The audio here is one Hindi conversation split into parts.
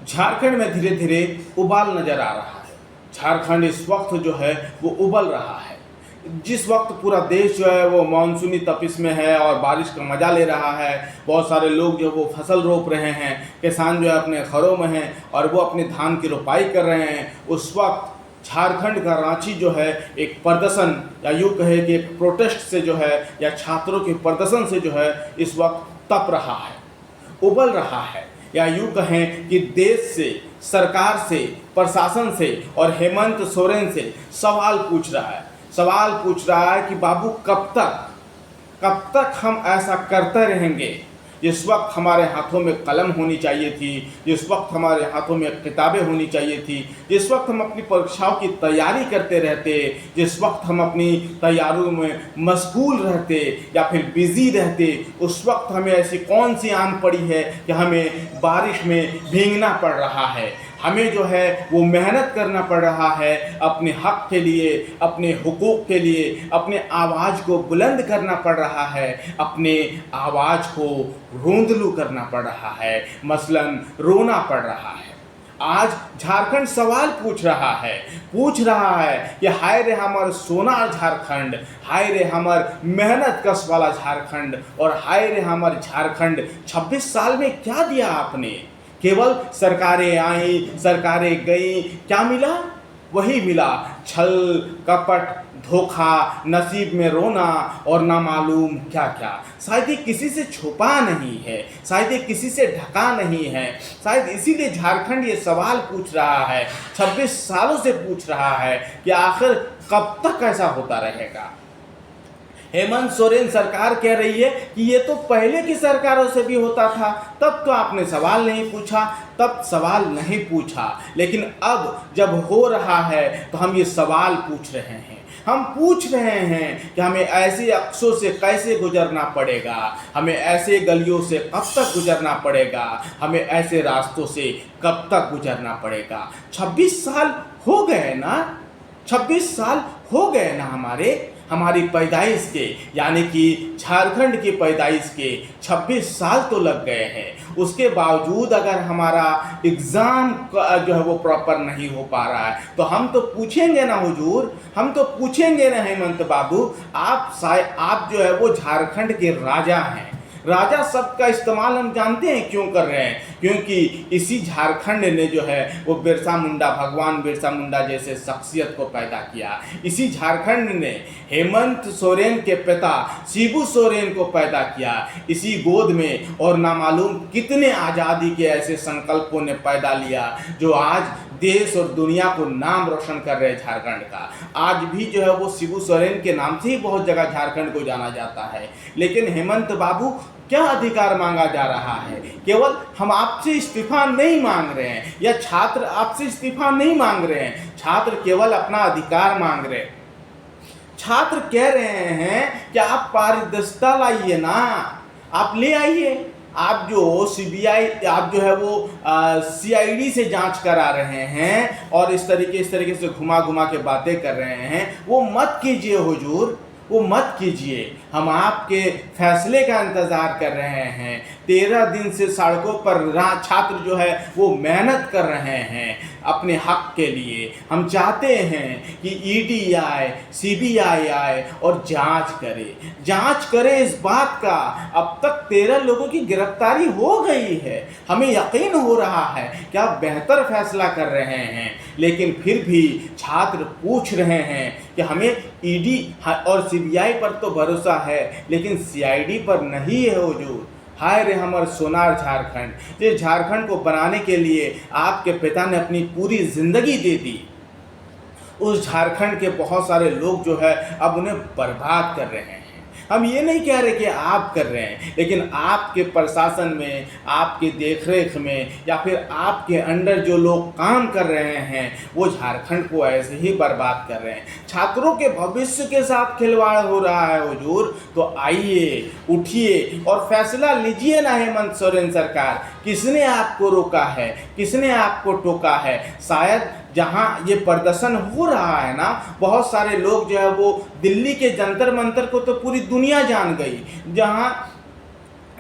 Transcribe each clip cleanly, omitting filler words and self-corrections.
झारखंड में धीरे धीरे उबाल नजर आ रहा है। झारखंड इस वक्त जो है वो उबल रहा है। जिस वक्त पूरा देश जो है वो मानसूनी तपिश में है और बारिश का मजा ले रहा है, बहुत सारे लोग जो वो फसल रोप रहे हैं, किसान जो है अपने घरों में हैं और वो अपने धान की रोपाई कर रहे हैं, उस वक्त झारखंड का रांची जो है एक प्रदर्शन या यूँ कहे कि एक प्रोटेस्ट से जो है या छात्रों के प्रदर्शन से जो है इस वक्त तप रहा है, उबल रहा है। या यूँ कहें कि देश से, सरकार से, प्रशासन से और हेमंत सोरेन से सवाल पूछ रहा है कि बाबू कब तक हम ऐसा करते रहेंगे। जिस वक्त हमारे हाथों में कलम होनी चाहिए थी, जिस वक्त हमारे हाथों में किताबें होनी चाहिए थी, जिस वक्त हम अपनी परीक्षाओं की तैयारी करते रहते, जिस वक्त हम अपनी तैयारियों में मशगूल रहते या फिर बिजी रहते, उस वक्त हमें ऐसी कौन सी आन पड़ी है कि हमें बारिश में भीगना पड़ रहा है। हमें जो है वो मेहनत करना पड़ रहा है अपने हक के लिए, अपने हुकूक के लिए, अपने आवाज़ को बुलंद करना पड़ रहा है, अपने आवाज़ को रोंदलू करना पड़ रहा है, मसलन रोना पड़ रहा है। आज झारखंड सवाल पूछ रहा है कि हाय रे हमार सोनार झारखंड, हाय रे हमार मेहनत कश वाला झारखंड, और हाय रे हमार झारखंड 26 साल में क्या दिया आपने। केवल सरकारें आई, सरकारें गई, क्या मिला? वही मिला, छल कपट, धोखा, नसीब में रोना और ना मालूम क्या क्या। शायद ये किसी से छुपा नहीं है, शायद ये किसी से ढका नहीं है, शायद इसीलिए झारखंड ये सवाल पूछ रहा है, 26 सालों से पूछ रहा है कि आखिर कब तक ऐसा होता रहेगा। हेमंत सोरेन सरकार कह रही है कि ये तो पहले की सरकारों से भी होता था, तब तो आपने सवाल नहीं पूछा, लेकिन अब जब हो रहा है तो हम ये सवाल पूछ रहे हैं। हम पूछ रहे हैं कि हमें ऐसे अक्सों से कैसे गुजरना पड़ेगा, हमें ऐसे गलियों से कब तक गुजरना पड़ेगा, हमें ऐसे रास्तों से कब तक गुजरना पड़ेगा। 26 साल हो गए ना, 26 साल हो गए ना हमारी पैदाइश के, यानी कि झारखंड की पैदाइश के 26 साल तो लग गए हैं। उसके बावजूद अगर हमारा एग्ज़ाम जो है वो प्रॉपर नहीं हो पा रहा है तो हम तो पूछेंगे ना हुजूर, हम तो पूछेंगे ना हेमंत बाबू, आप जो है वो झारखंड के राजा हैं। राजा शब्द का इस्तेमाल हम जानते हैं क्यों कर रहे हैं, क्योंकि इसी झारखंड ने जो है वो भगवान बिरसा मुंडा जैसे शख्सियत को पैदा किया। इसी झारखंड ने हेमंत सोरेन के पिता शिबू सोरेन को पैदा किया इसी गोद में, और नामालूम कितने आज़ादी के ऐसे संकल्पों ने पैदा लिया जो आज देश और दुनिया को नाम रोशन कर रहे हैं झारखंड का। आज भी जो है वो शिबू सोरेन के नाम से ही बहुत जगह झारखंड को जाना जाता है। लेकिन हेमंत बाबू, क्या अधिकार मांगा जा रहा है? केवल हम आपसे इस्तीफा नहीं मांग रहे हैं, या छात्र आपसे इस्तीफा नहीं मांग रहे हैं, छात्र केवल अपना अधिकार मांग रहे हैं। छात्र कह रहे हैं कि आप पारदर्शिता लाइए ना, आप ले आइए। आप जो सीबीआई, आप जो है वो सीआईडी से जांच करा रहे हैं और इस तरीके से घुमा के बातें कर रहे हैं, वो मत कीजिए हुजूर, वो मत कीजिए। हम आपके फैसले का इंतज़ार कर रहे हैं। 13 दिन से सड़कों पर छात्र जो है वो मेहनत कर रहे हैं अपने हक के लिए। हम चाहते हैं कि ईडी आए, सीबीआई आए और जांच करे इस बात का। अब तक 13 लोगों की गिरफ्तारी हो गई है, हमें यकीन हो रहा है कि आप बेहतर फैसला कर रहे हैं, लेकिन फिर भी छात्र पूछ रहे हैं कि हमें ईडी और सीबीआई पर तो भरोसा है लेकिन सीआईडी पर नहीं है हुजूर। हाय रे हमार सोनार झारखंड, जिस झारखंड को बनाने के लिए आपके पिता ने अपनी पूरी जिंदगी दे दी, उस झारखंड के बहुत सारे लोग जो है अब उन्हें बर्बाद कर रहे हैं। हम ये नहीं कह रहे कि आप कर रहे हैं, लेकिन आपके प्रशासन में, आपके देखरेख में या फिर आपके अंडर जो लोग काम कर रहे हैं वो झारखंड को ऐसे ही बर्बाद कर रहे हैं। छात्रों के भविष्य के साथ खिलवाड़ हो रहा है हुजूर। तो आइए, उठिए और फैसला लीजिए ना हेमंत सोरेन सरकार। किसने आपको रोका है, किसने आपको टोका है? शायद जहाँ ये प्रदर्शन हो रहा है ना, बहुत सारे लोग जो है वो दिल्ली के जंतर मंतर को तो पूरी दुनिया जान गई, जहाँ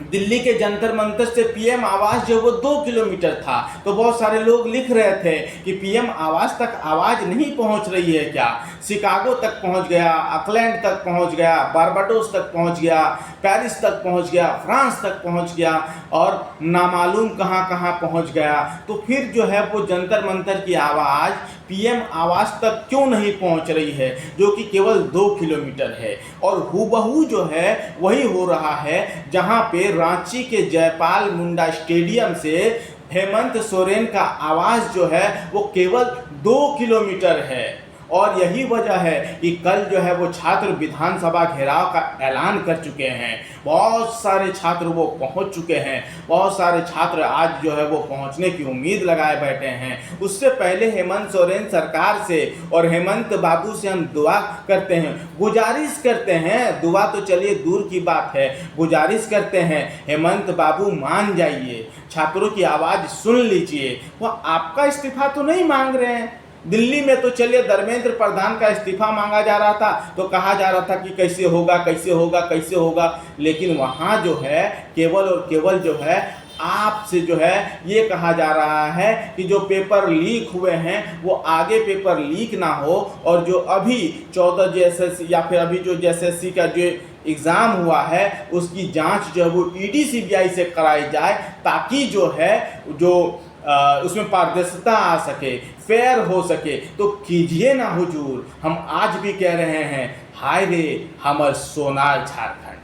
दिल्ली के जंतर मंतर से पीएम आवास जो वो 2 किलोमीटर था, तो बहुत सारे लोग लिख रहे थे कि पीएम आवास तक आवाज़ नहीं पहुंच रही है क्या। शिकागो तक पहुंच गया, ऑकलैंड तक पहुंच गया, बारबाडोस तक पहुंच गया, पेरिस तक पहुंच गया, फ्रांस तक पहुंच गया और नामालूम कहां कहां पहुंच गया। तो फिर जो है वो जंतर मंतर की आवाज़ पीएम आवास तक क्यों नहीं पहुंच रही है, जो कि केवल 2 किलोमीटर है। और हूबहू जो है वही हो रहा है जहां पे रांची के जयपाल मुंडा स्टेडियम से हेमंत सोरेन का आवास जो है वो केवल 2 किलोमीटर है। और यही वजह है कि कल जो है वो छात्र विधानसभा घेराव का ऐलान कर चुके हैं। बहुत सारे छात्र वो पहुंच चुके हैं, बहुत सारे छात्र आज जो है वो पहुंचने की उम्मीद लगाए बैठे हैं। उससे पहले हेमंत सोरेन सरकार से और हेमंत बाबू से हम दुआ करते हैं, गुजारिश करते हैं, दुआ तो चलिए दूर की बात है, गुजारिश करते हैं हेमंत बाबू मान जाइए, छात्रों की आवाज़ सुन लीजिए। वो आपका इस्तीफा तो नहीं मांग रहे हैं। दिल्ली में तो चलिए धर्मेंद्र प्रधान का इस्तीफा मांगा जा रहा था, तो कहा जा रहा था कि कैसे होगा कैसे होगा कैसे होगा, लेकिन वहाँ जो है केवल और केवल जो है आपसे जो है ये कहा जा रहा है कि जो पेपर लीक हुए हैं वो आगे पेपर लीक ना हो, और जो अभी 14 JSS या फिर अभी जो JSSC का जो एग्ज़ाम हुआ है उसकी जांच जो है वो ED CBI से कराई जाए, ताकि जो है जो उसमें पारदर्शिता आ सके, फेयर हो सके। तो कीजिए ना हुजूर, हम आज भी कह रहे हैं, हाय रे हमर सोनार झारखंड,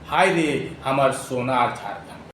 हाय रे हमर सोनार झारखंड।